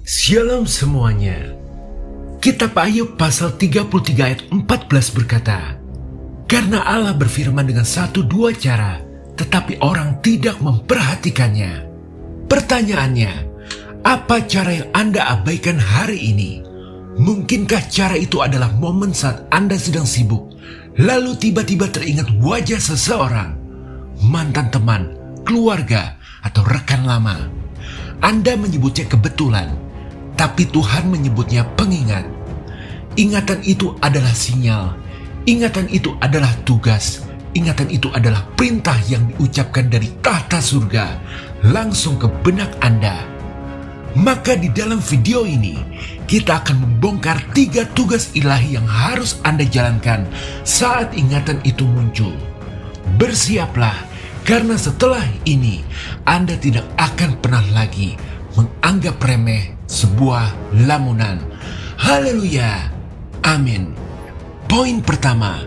Shalom semuanya. Kitab Ayub pasal 33 ayat 14 berkata, "Karena Allah berfirman dengan satu dua cara, tetapi orang tidak memperhatikannya." Pertanyaannya, apa cara yang Anda abaikan hari ini? Mungkinkah cara itu adalah momen saat Anda sedang sibuk, lalu tiba-tiba teringat wajah seseorang, mantan teman, keluarga, atau rekan lama? Anda menyebutnya kebetulan, tapi Tuhan menyebutnya pengingat. Ingatan itu adalah sinyal, ingatan itu adalah tugas, ingatan itu adalah perintah yang diucapkan dari tahta surga langsung ke benak Anda. Maka di dalam video ini, kita akan membongkar 3 tugas ilahi yang harus Anda jalankan saat ingatan itu muncul. Bersiaplah, karena setelah ini Anda tidak akan pernah lagi menganggap remeh sebuah lamunan. Haleluya, amin. Poin pertama,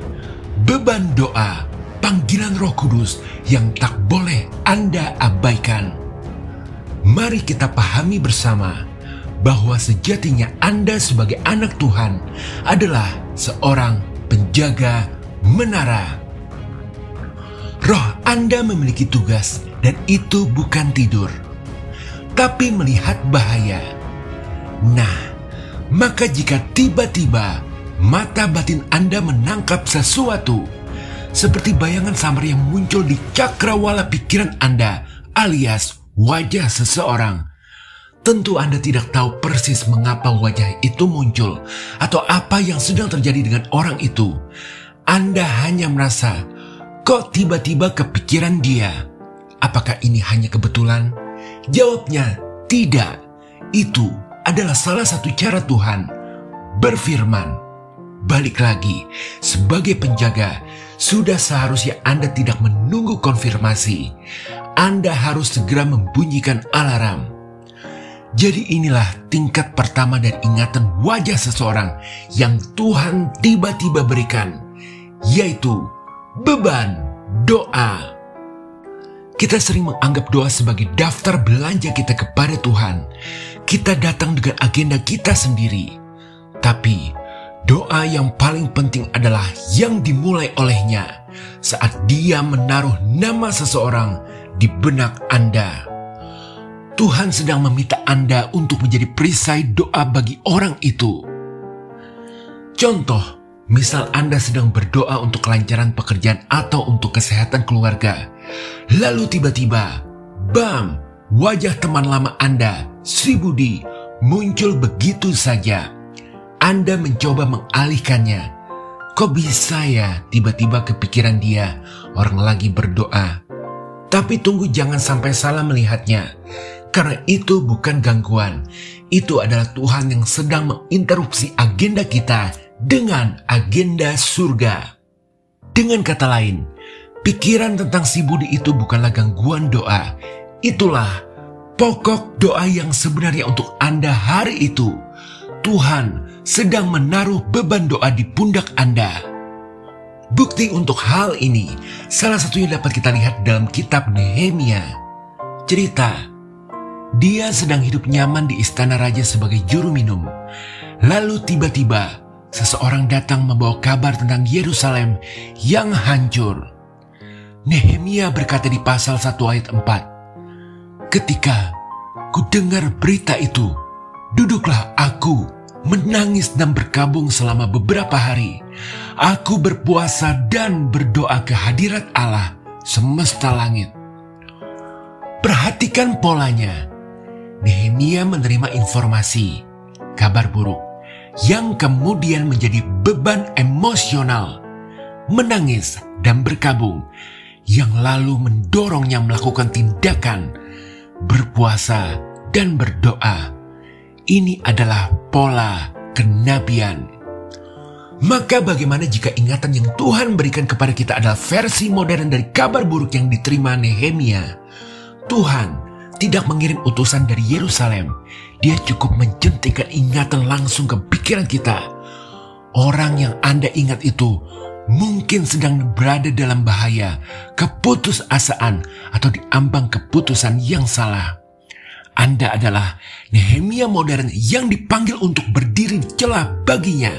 beban doa, panggilan Roh Kudus yang tak boleh Anda abaikan. Mari kita pahami bersama bahwa sejatinya Anda sebagai anak Tuhan adalah seorang penjaga menara. Roh Anda memiliki tugas, dan itu bukan tidur, tapi melihat bahaya. Nah, maka jika tiba-tiba mata batin Anda menangkap sesuatu, seperti bayangan samar yang muncul di cakrawala pikiran Anda alias wajah seseorang, tentu Anda tidak tahu persis mengapa wajah itu muncul atau apa yang sedang terjadi dengan orang itu. Anda hanya merasa, kok tiba-tiba kepikiran dia? Apakah ini hanya kebetulan? Jawabnya, tidak. Itu adalah salah satu cara Tuhan berfirman. Balik lagi, sebagai penjaga, sudah seharusnya Anda tidak menunggu konfirmasi. Anda harus segera membunyikan alarm. Jadi inilah tingkat pertama dari ingatan wajah seseorang yang Tuhan tiba-tiba berikan, yaitu beban doa. Kita sering menganggap doa sebagai daftar belanja kita kepada Tuhan. Kita datang dengan agenda kita sendiri. Tapi doa yang paling penting adalah yang dimulai olehnya saat Dia menaruh nama seseorang di benak Anda. Tuhan sedang meminta Anda untuk menjadi perisai doa bagi orang itu. Contoh, misal Anda sedang berdoa untuk kelancaran pekerjaan atau untuk kesehatan keluarga. Lalu tiba-tiba, bam, wajah teman lama Anda, Sri Budi, muncul begitu saja. Anda mencoba mengalihkannya. Kok bisa ya tiba-tiba kepikiran dia, orang lagi berdoa? Tapi tunggu, jangan sampai salah melihatnya. Karena itu bukan gangguan. Itu adalah Tuhan yang sedang menginterupsi agenda kita dengan agenda surga. Dengan kata lain, pikiran tentang si Budi itu bukanlah gangguan doa. Itulah pokok doa yang sebenarnya untuk Anda hari itu. Tuhan sedang menaruh beban doa di pundak Anda. Bukti untuk hal ini salah satunya dapat kita lihat dalam kitab Nehemia. Cerita, dia sedang hidup nyaman di istana raja sebagai juru minum. Lalu tiba-tiba seseorang datang membawa kabar tentang Yerusalem yang hancur. Nehemia berkata di pasal 1 ayat 4, "Ketika ku dengar berita itu, duduklah aku menangis dan berkabung selama beberapa hari. Aku berpuasa dan berdoa ke hadirat Allah semesta langit." Perhatikan polanya. Nehemia menerima informasi, kabar buruk, yang kemudian menjadi beban emosional, menangis dan berkabung, yang lalu mendorongnya melakukan tindakan, berpuasa dan berdoa. Ini adalah pola kenabian. Maka bagaimana jika ingatan yang Tuhan berikan kepada kita adalah versi modern dari kabar buruk yang diterima Nehemia? Tuhan tidak mengirim utusan dari Yerusalem. Dia cukup menjentikkan ingatan langsung ke pikiran kita. Orang yang Anda ingat itu mungkin sedang berada dalam bahaya, keputusasaan, atau diambang keputusan yang salah. Anda adalah Nehemia modern yang dipanggil untuk berdiri celah baginya.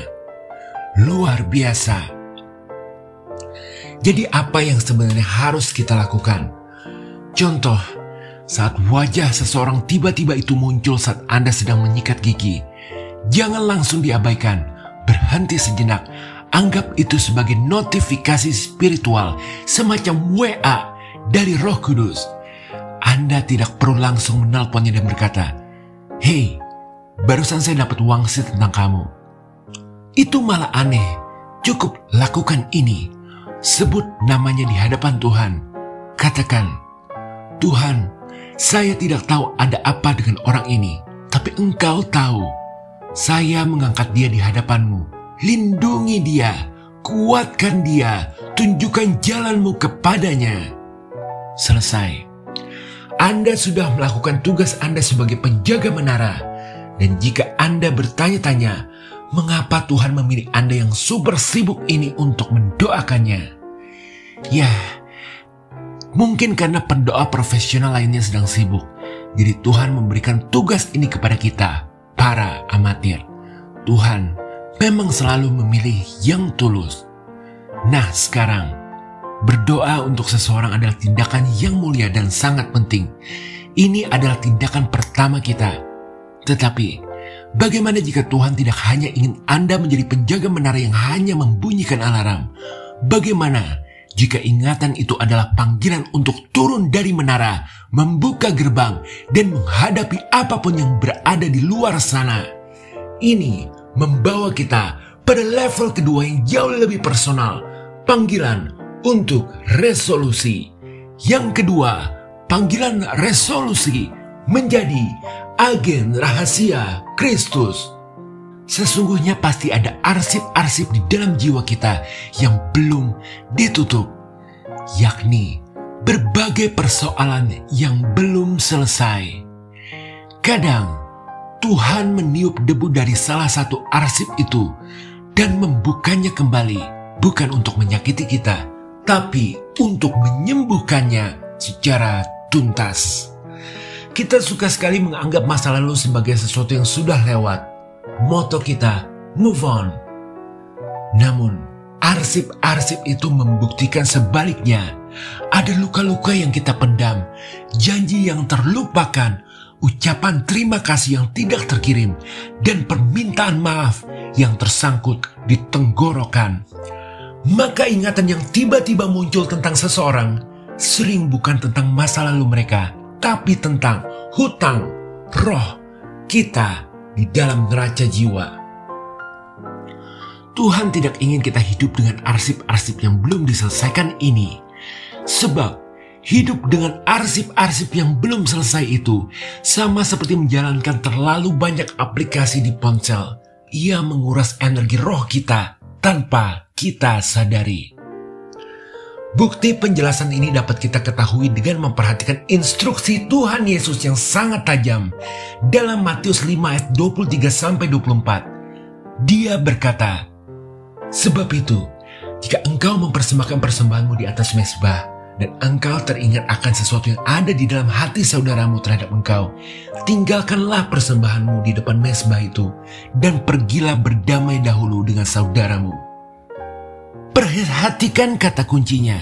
Luar biasa. Jadi apa yang sebenarnya harus kita lakukan? Contoh, saat wajah seseorang tiba-tiba itu muncul saat Anda sedang menyikat gigi, jangan langsung diabaikan. Berhenti sejenak. Anggap itu sebagai notifikasi spiritual, semacam WA dari Roh Kudus. Anda tidak perlu langsung menelponnya dan berkata, "Hei, barusan saya dapat wangsit tentang kamu." Itu malah aneh. Cukup lakukan ini. Sebut namanya di hadapan Tuhan. Katakan, "Tuhan, saya tidak tahu ada apa dengan orang ini, tapi Engkau tahu. Saya mengangkat dia di hadapan-Mu. Lindungi dia, kuatkan dia, tunjukkan jalan-Mu kepadanya." Selesai. Anda sudah melakukan tugas Anda sebagai penjaga menara. Dan jika Anda bertanya-tanya, mengapa Tuhan memilih Anda yang super sibuk ini untuk mendoakannya? Ya, mungkin karena pendoa profesional lainnya sedang sibuk. Jadi Tuhan memberikan tugas ini kepada kita, para amatir. Tuhan memang selalu memilih yang tulus. Nah sekarang, berdoa untuk seseorang adalah tindakan yang mulia dan sangat penting. Ini adalah tindakan pertama kita. Tetapi, bagaimana jika Tuhan tidak hanya ingin Anda menjadi penjaga menara yang hanya membunyikan alarm? Bagaimana jika ingatan itu adalah panggilan untuk turun dari menara, membuka gerbang, dan menghadapi apapun yang berada di luar sana? Ini membawa kita pada level kedua yang jauh lebih personal, panggilan untuk resolusi. Yang kedua, panggilan resolusi menjadi agen rahasia Kristus. Sesungguhnya pasti ada arsip-arsip di dalam jiwa kita yang belum ditutup, yakni berbagai persoalan yang belum selesai. Kadang Tuhan meniup debu dari salah satu arsip itu dan membukanya kembali, bukan untuk menyakiti kita, tapi untuk menyembuhkannya secara tuntas. Kita suka sekali menganggap masa lalu sebagai sesuatu yang sudah lewat. Moto kita, move on. Namun, arsip-arsip itu membuktikan sebaliknya. Ada luka-luka yang kita pendam, janji yang terlupakan, ucapan terima kasih yang tidak terkirim, dan permintaan maaf yang tersangkut di tenggorokan. Maka ingatan yang tiba-tiba muncul tentang seseorang sering bukan tentang masa lalu mereka, tapi tentang hutang roh kita di dalam neraca jiwa. Tuhan tidak ingin kita hidup dengan arsip-arsip yang belum diselesaikan ini. Sebab hidup dengan arsip-arsip yang belum selesai itu sama seperti menjalankan terlalu banyak aplikasi di ponsel. Ia menguras energi roh kita tanpa kita sadari. Bukti penjelasan ini dapat kita ketahui dengan memperhatikan instruksi Tuhan Yesus yang sangat tajam dalam Matius 5 ayat 23-24. Dia berkata, "Sebab itu, jika engkau mempersembahkan persembahanmu di atas mezbah, dan engkau teringat akan sesuatu yang ada di dalam hati saudaramu terhadap engkau, tinggalkanlah persembahanmu di depan mezbah itu, dan pergilah berdamai dahulu dengan saudaramu." Perhatikan kata kuncinya,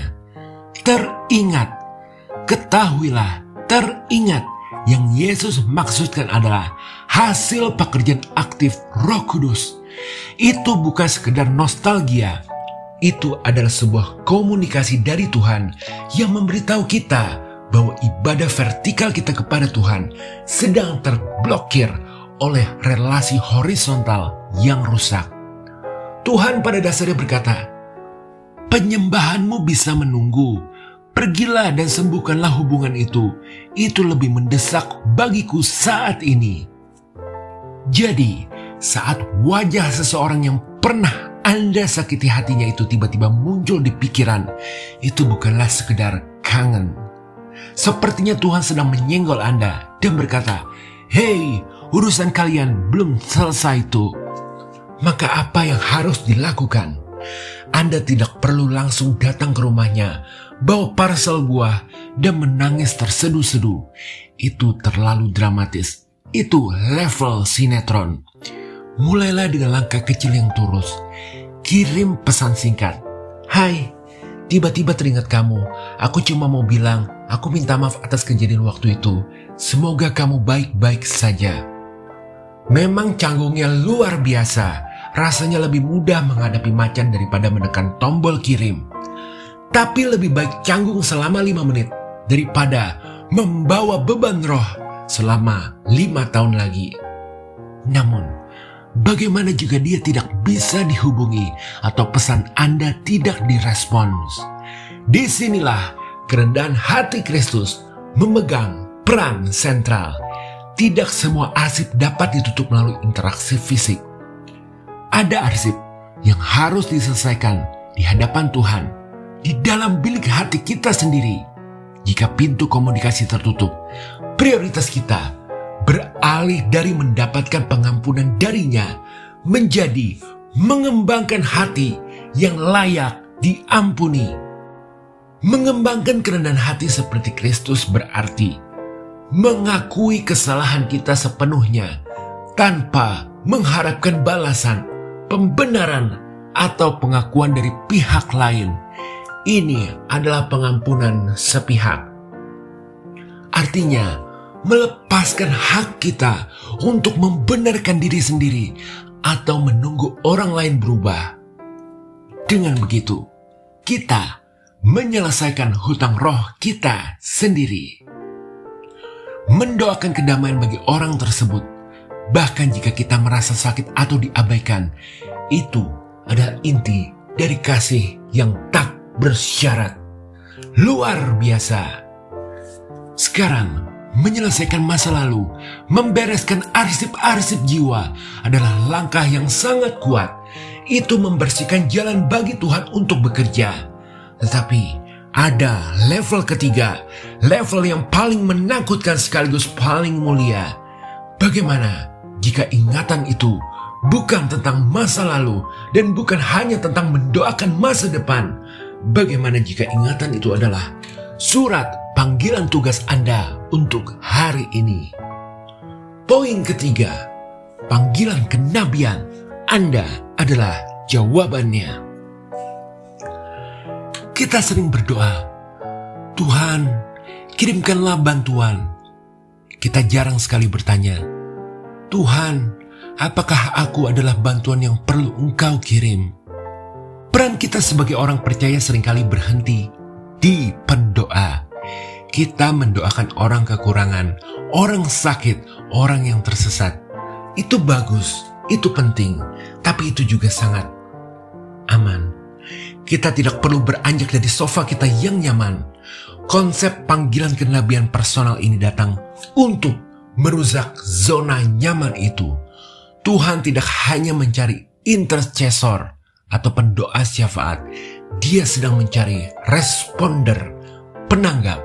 teringat. Ketahuilah, teringat. Yang Yesus maksudkan adalah hasil pekerjaan aktif Roh Kudus. Itu bukan sekedar nostalgia. Itu adalah sebuah komunikasi dari Tuhan yang memberitahu kita bahwa ibadah vertikal kita kepada Tuhan sedang terblokir oleh relasi horizontal yang rusak. Tuhan pada dasarnya berkata, "Penyembahanmu bisa menunggu. Pergilah dan sembuhkanlah hubungan itu. Itu lebih mendesak bagiku saat ini." Jadi, saat wajah seseorang yang pernah Anda sakiti hatinya itu tiba-tiba muncul di pikiran, itu bukanlah sekedar kangen. Sepertinya Tuhan sedang menyenggol Anda dan berkata, "Hei, urusan kalian belum selesai tuh." Maka apa yang harus dilakukan? Anda tidak perlu langsung datang ke rumahnya, bawa parcel buah, dan menangis terseduh-seduh. Itu terlalu dramatis. Itu level sinetron. Mulailah dengan langkah kecil yang tulus. Kirim pesan singkat. Hai, tiba-tiba teringat kamu. Aku cuma mau bilang, aku minta maaf atas kejadian waktu itu. Semoga kamu baik-baik saja. Memang canggungnya luar biasa. Rasanya lebih mudah menghadapi macan daripada menekan tombol kirim. Tapi lebih baik canggung selama 5 menit daripada membawa beban roh selama 5 tahun lagi. Namun, bagaimana jika dia tidak bisa dihubungi atau pesan Anda tidak direspons? Disinilah kerendahan hati Kristus memegang peran sentral. Tidak semua arsip dapat ditutup melalui interaksi fisik. Ada arsip yang harus diselesaikan di hadapan Tuhan, di dalam bilik hati kita sendiri. Jika pintu komunikasi tertutup, prioritas kita beralih dari mendapatkan pengampunan darinya menjadi mengembangkan hati yang layak diampuni. Mengembangkan kerendahan hati seperti Kristus berarti mengakui kesalahan kita sepenuhnya tanpa mengharapkan balasan, pembenaran, atau pengakuan dari pihak lain. Ini adalah pengampunan sepihak. Artinya, melepaskan hak kita untuk membenarkan diri sendiri atau menunggu orang lain berubah. Dengan begitu, kita menyelesaikan hutang roh kita sendiri. Mendoakan kedamaian bagi orang tersebut, bahkan jika kita merasa sakit atau diabaikan, itu adalah inti dari kasih yang tak bersyarat. Luar biasa. Sekarang, menyelesaikan masa lalu, membereskan arsip-arsip jiwa adalah langkah yang sangat kuat. Itu membersihkan jalan bagi Tuhan untuk bekerja. Tetapi ada level ketiga, level yang paling menakutkan sekaligus paling mulia. Bagaimana jika ingatan itu bukan tentang masa lalu dan bukan hanya tentang mendoakan masa depan? Bagaimana jika ingatan itu adalah surat panggilan tugas Anda untuk hari ini? Poin ketiga, panggilan kenabian Anda adalah jawabannya. Kita sering berdoa, Tuhan, kirimkanlah bantuan. Kita jarang sekali bertanya, Tuhan, apakah aku adalah bantuan yang perlu Engkau kirim? Peran kita sebagai orang percaya seringkali berhenti di pendoa. Kita mendoakan orang kekurangan, orang sakit, orang yang tersesat. Itu bagus, itu penting, tapi itu juga sangat aman. Kita tidak perlu beranjak dari sofa kita yang nyaman. Konsep panggilan kenabian personal ini datang untuk merusak zona nyaman itu. Tuhan tidak hanya mencari intercessor atau pendoa syafaat. Dia sedang mencari responder, penanggap.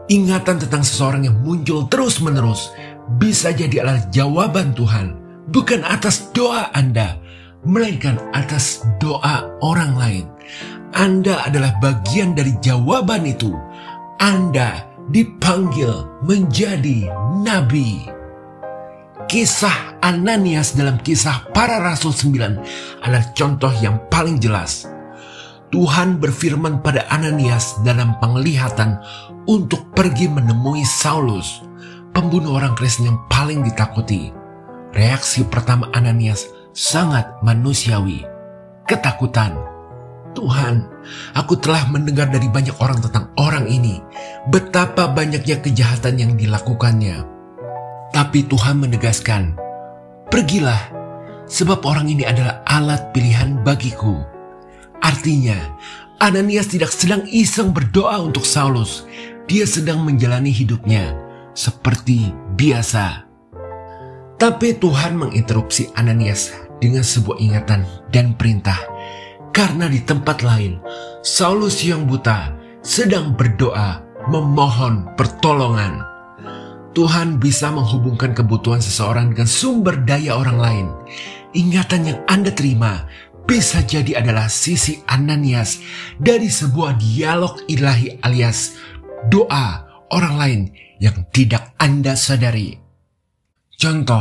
Ingatan tentang seseorang yang muncul terus-menerus bisa jadi adalah jawaban Tuhan, bukan atas doa Anda, melainkan atas doa orang lain. Anda adalah bagian dari jawaban itu. Anda dipanggil menjadi nabi. Kisah Ananias dalam Kisah Para Rasul 9 adalah contoh yang paling jelas. Tuhan berfirman pada Ananias dalam penglihatan untuk pergi menemui Saulus, pembunuh orang Kristen yang paling ditakuti. Reaksi pertama Ananias sangat manusiawi, ketakutan. Tuhan, aku telah mendengar dari banyak orang tentang orang ini, betapa banyaknya kejahatan yang dilakukannya. Tapi Tuhan menegaskan, pergilah, sebab orang ini adalah alat pilihan bagiku. Artinya, Ananias tidak sedang iseng berdoa untuk Saulus. Dia sedang menjalani hidupnya seperti biasa. Tapi Tuhan menginterupsi Ananias dengan sebuah ingatan dan perintah. Karena di tempat lain, Saulus yang buta sedang berdoa memohon pertolongan. Tuhan bisa menghubungkan kebutuhan seseorang dengan sumber daya orang lain. Ingatan yang Anda terima bisa jadi adalah sisi Ananias dari sebuah dialog ilahi alias doa orang lain yang tidak Anda sadari. Contoh,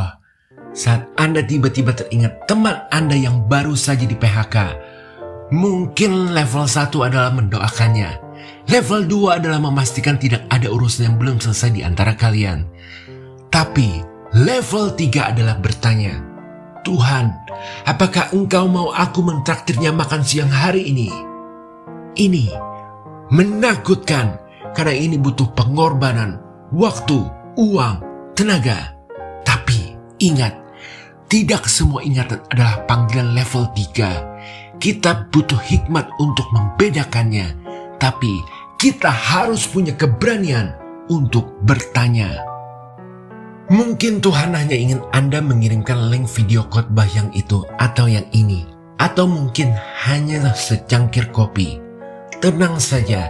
saat Anda tiba-tiba teringat teman Anda yang baru saja di PHK, mungkin level 1 adalah mendoakannya. Level 2 adalah memastikan tidak ada urusan yang belum selesai di antara kalian. Tapi level 3 adalah bertanya, Tuhan, apakah Engkau mau aku mentraktirnya makan siang hari ini? Ini menakutkan karena ini butuh pengorbanan, waktu, uang, tenaga. Tapi ingat, tidak semua ingatan adalah panggilan level 3. Kita butuh hikmat untuk membedakannya. Tapi kita harus punya keberanian untuk bertanya. Mungkin Tuhan hanya ingin Anda mengirimkan link video khotbah yang itu atau yang ini. Atau mungkin hanya secangkir kopi. Tenang saja,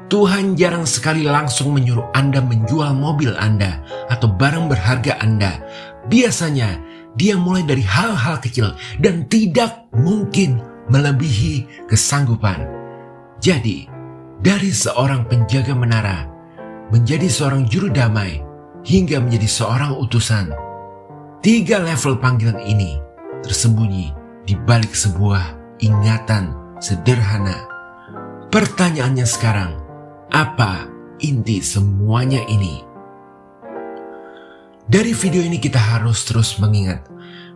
Tuhan jarang sekali langsung menyuruh Anda menjual mobil Anda atau barang berharga Anda. Biasanya, Dia mulai dari hal-hal kecil dan tidak mungkin melebihi kesanggupan. Jadi, dari seorang penjaga menara menjadi seorang juru damai, hingga menjadi seorang utusan. 3 level panggilan ini tersembunyi di balik sebuah ingatan sederhana. Pertanyaannya sekarang, apa inti semuanya ini? Dari video ini kita harus terus mengingat,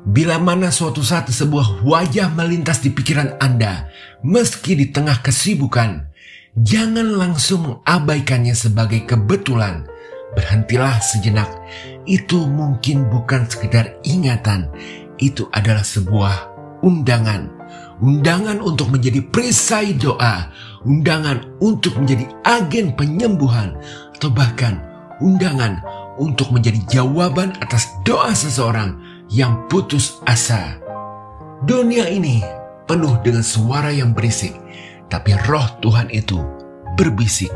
bila mana suatu saat sebuah wajah melintas di pikiran Anda, meski di tengah kesibukan, jangan langsung mengabaikannya sebagai kebetulan. Berhentilah sejenak. Itu mungkin bukan sekedar ingatan. Itu adalah sebuah undangan. Undangan untuk menjadi perisai doa. Undangan untuk menjadi agen penyembuhan. Atau bahkan undangan untuk menjadi jawaban atas doa seseorang yang putus asa. Dunia ini penuh dengan suara yang berisik. Tapi roh Tuhan itu berbisik.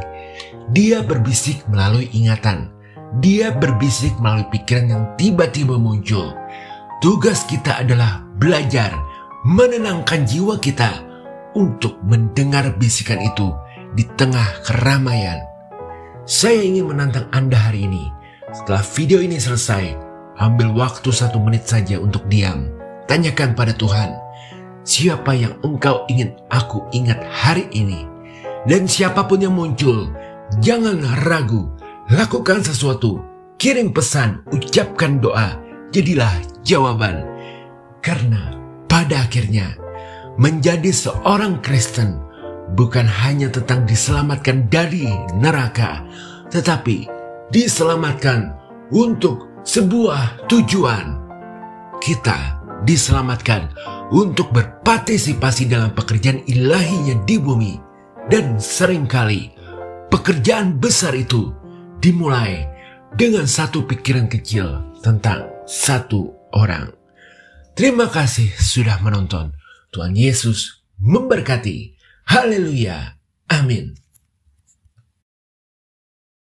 Dia berbisik melalui ingatan. Dia berbisik melalui pikiran yang tiba-tiba muncul. Tugas kita adalah belajar menenangkan jiwa kita untuk mendengar bisikan itu di tengah keramaian. Saya ingin menantang Anda hari ini. Setelah video ini selesai, ambil waktu 1 menit saja untuk diam. Tanyakan pada Tuhan, siapa yang Engkau ingin aku ingat hari ini? Dan siapapun yang muncul, jangan ragu, lakukan sesuatu, kirim pesan, ucapkan doa, jadilah jawaban. Karena pada akhirnya, menjadi seorang Kristen bukan hanya tentang diselamatkan dari neraka, tetapi diselamatkan untuk sebuah tujuan. Kita diselamatkan untuk berpartisipasi dalam pekerjaan ilahinya di bumi. Dan seringkali pekerjaan besar itu dimulai dengan satu pikiran kecil tentang satu orang. Terima kasih sudah menonton. Tuhan Yesus memberkati. Haleluya. Amin.